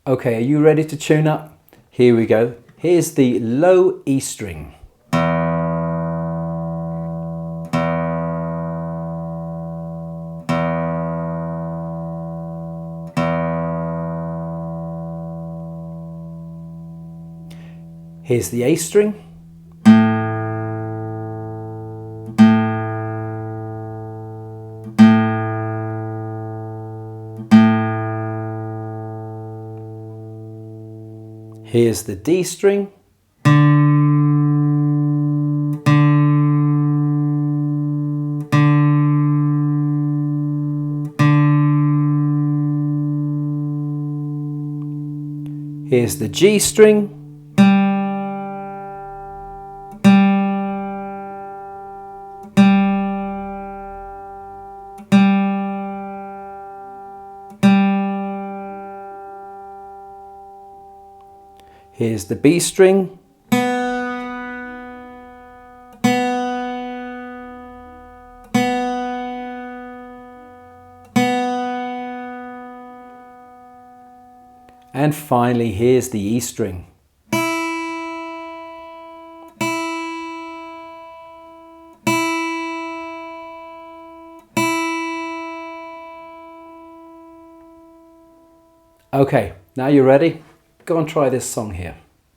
Okay, are you ready to tune up? Here we go. Here's the low E string. Here's the A string. Here's the D string. Here's the G string. Here's the B string. And finally, here's the E string. Okay, now you're ready? Go and try this song here.